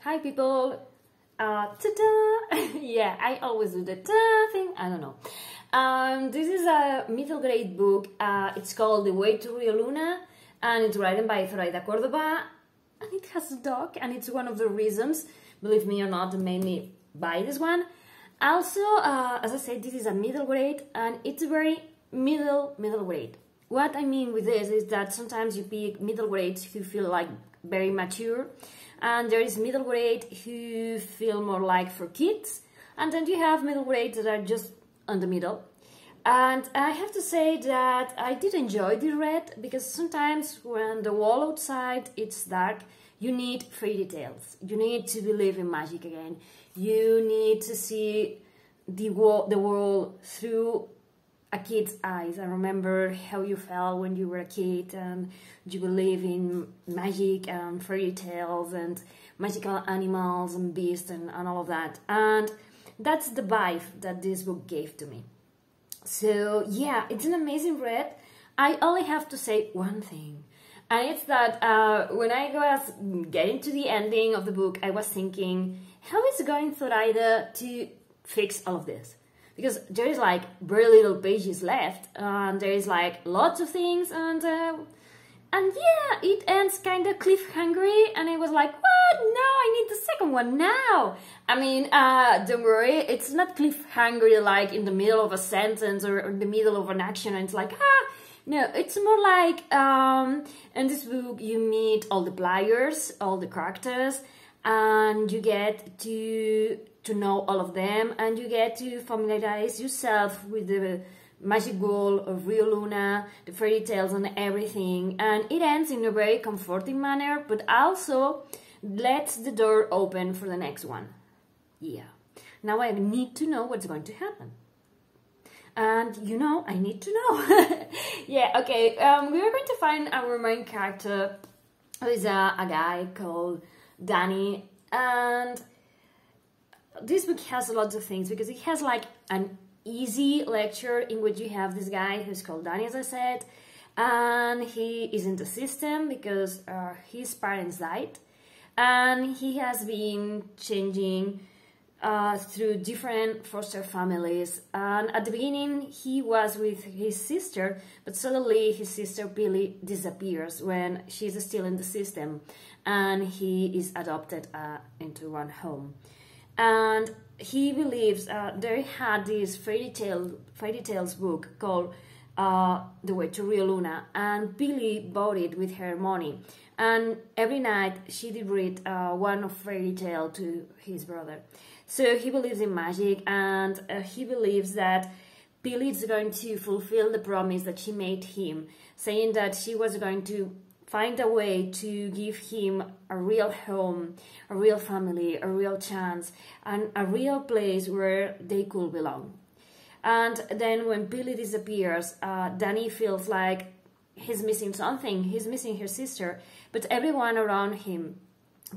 Hi people! Ta-da! Yeah, I always do the ta thing, I don't know. This is a middle grade book. It's called The Way to Rio Luna, and it's written by Zoraida Córdova, and it has a dog, and it's one of the reasons, believe me or not, that made me buy this one. Also, as I said, this is a middle grade, and it's a very middle grade. What I mean with this is that sometimes you pick middle grades who feel like very mature, and there is middle grade who feel more like for kids, and then you have middle grades that are just on the middle. And I have to say that I did enjoy the read, because sometimes when the wall outside it's dark, you need fairy tales, you need to believe in magic again, you need to see the world through a kid's eyes. I remember how you felt when you were a kid and you believe in magic and fairy tales and magical animals and beasts and all of that. And that's the vibe that this book gave to me. So yeah, it's an amazing read. I only have to say one thing, and it's that when I was getting to the ending of the book, I was thinking, how is going Zoraida to fix all of this? Because there is like very little pages left, and there is like lots of things, and yeah, it ends kind of cliffhangery, and I was like, what? No, I need the second one now. I mean, don't worry, it's not cliffhangery like in the middle of a sentence or in the middle of an action, and it's like, no, it's more like, in this book you meet all the players, all the characters, and you get to know all of them, and you get to familiarize yourself with the magic world of Rio Luna, the fairy tales and everything, and it ends in a very comforting manner, but also lets the door open for the next one. Yeah, now I need to know what's going to happen. And you know, I need to know. Yeah, okay, we are going to find our main character, who is a guy called Danny, and this book has a lot of things, because it has like an easy lecture in which you have this guy who's called Danny, as I said, and he is in the system because his parents died, and he has been changing through different foster families. And at the beginning he was with his sister, but suddenly his sister Pili disappears when she's still in the system, and he is adopted into one home. And he believes they had this fairy tales book called The Way to Rio Luna, and Pili bought it with her money, and every night she did read one of fairy tale to his brother. So he believes in magic, and he believes that Pili is going to fulfill the promise that she made him, saying that she was going to find a way to give him a real home, a real family, a real chance, and a real place where they could belong. And then when Pili disappears, Danny feels like he's missing something. He's missing her sister, but everyone around him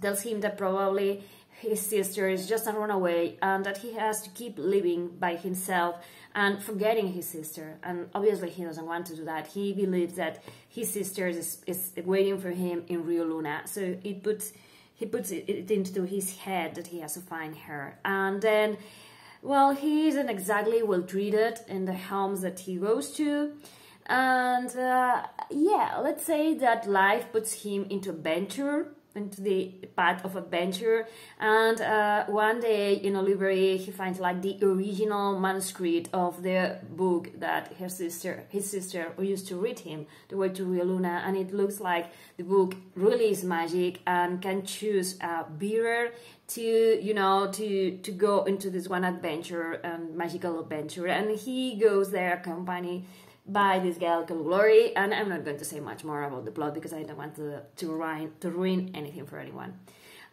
tells him that probably his sister is just a runaway, and that he has to keep living by himself and forgetting his sister. And obviously he doesn't want to do that. He believes that his sister is waiting for him in Rio Luna. So he puts it into his head that he has to find her. And then, well, he isn't exactly well treated in the homes that he goes to. And yeah, let's say that life puts him into the path of adventure, and one day in a library he finds like the original manuscript of the book that his sister used to read him, The Way to Rio Luna, and it looks like the book really is magic and can choose a bearer to, you know, to go into this one adventure and magical adventure, and he goes there accompanied by this girl called Glory. And I'm not going to say much more about the plot because I don't want to ruin anything for anyone.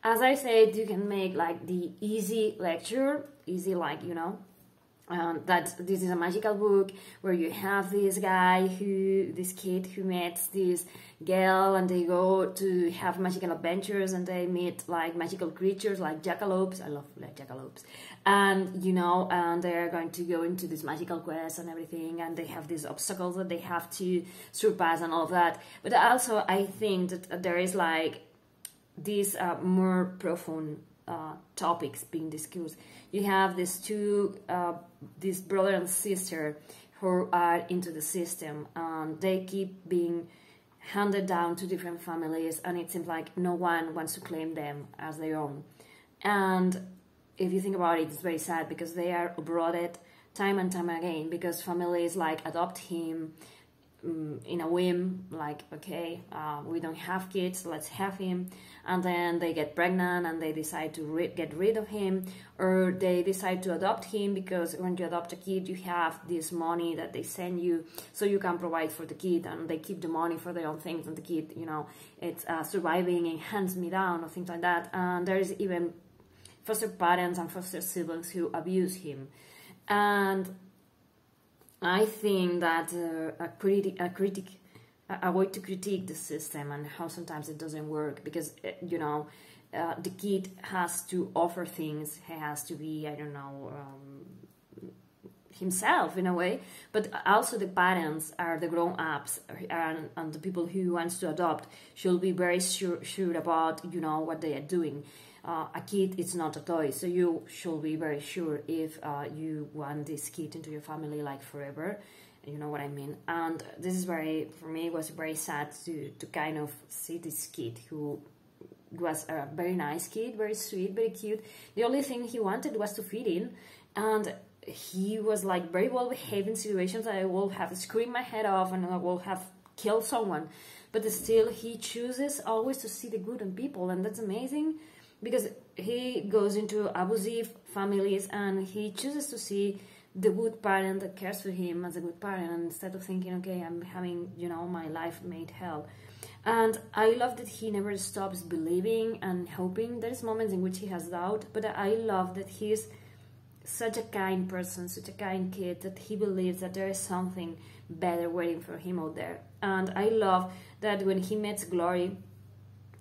As I said, you can make like the easy lecture, easy like, you know, that this is a magical book where you have this kid who meets this girl, and they go to have magical adventures, and they meet like magical creatures like jackalopes. I love like jackalopes, and you know, and they're going to go into this magical quest and everything, and they have these obstacles that they have to surpass and all of that. But also I think that there is like these more profound topics being discussed. You have these two, this brother and sister who are into the system, and they keep being handed down to different families, and it seems like no one wants to claim them as their own. And if you think about it, it's very sad because they are uprooted time and time again, because families like adopt him in a whim, like, okay, we don't have kids, let's have him, and then they get pregnant and they decide to get rid of him, or they decide to adopt him because when you adopt a kid you have this money that they send you so you can provide for the kid, and they keep the money for their own things, and the kid, you know, it's surviving and hands me down or things like that. And there is even foster parents and foster siblings who abuse him. And I think that a way to critique the system and how sometimes it doesn't work, because you know, the kid has to offer things. He has to be, I don't know, himself in a way, but also the parents are the grown-ups, and the people who wants to adopt should be very sure about, you know, what they are doing. A kid is not a toy, so you should be very sure if you want this kid into your family like forever, you know what I mean. And this is very, for me, it was very sad to kind of see this kid who was a very nice kid, very sweet, very cute. The only thing he wanted was to fit in, and he was like very well behaved in situations that I will have screamed my head off and I will have killed someone, but still he chooses always to see the good in people, and that's amazing. Because he goes into abusive families and he chooses to see the good parent that cares for him as a good parent, instead of thinking, okay, I'm having, you know, my life made hell. And I love that he never stops believing and hoping. There's moments in which he has doubt, but I love that he's such a kind person, such a kind kid, that he believes that there is something better waiting for him out there. And I love that when he meets Glory,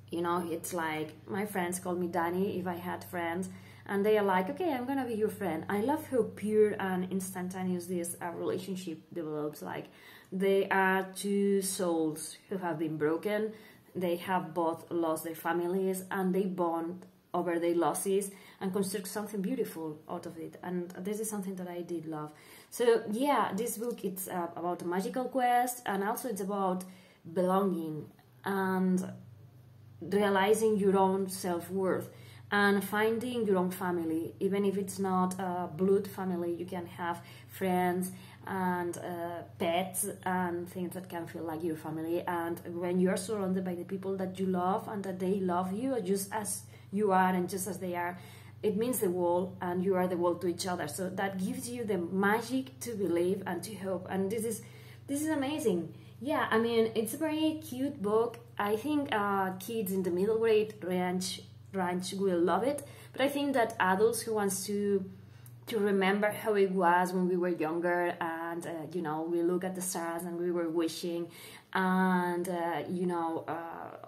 you know, it's like, my friends call me Danny if I had friends, and they are like, okay, I'm gonna be your friend. I love how pure and instantaneous this relationship develops. Like, they are two souls who have been broken. They have both lost their families, and they bond over their losses and construct something beautiful out of it. And this is something that I did love. So yeah, this book, it's about a magical quest, and also it's about belonging and realizing your own self-worth and finding your own family. Even if it's not a blood family, you can have friends and pets and things that can feel like your family. And when you're surrounded by the people that you love and that they love you just as you are and just as they are, it means the world, and you are the world to each other. So that gives you the magic to believe and to hope, and this is amazing. Yeah, I mean, it's a very cute book. I think kids in the middle grade range will love it, but I think that adults who wants to remember how it was when we were younger, and you know, we look at the stars and we were wishing, and you know,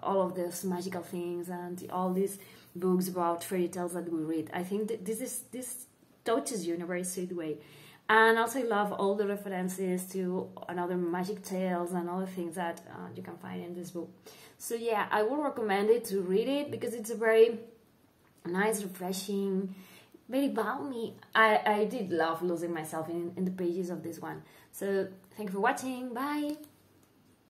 all of these magical things and all these books about fairy tales that we read, I think that this touches you in a very sweet way. And also I love all the references to another magic tales and other things that you can find in this book. So yeah, I would recommend it to read it because it's a very nice, refreshing, very balmy. I did love losing myself in the pages of this one. So thank you for watching. Bye!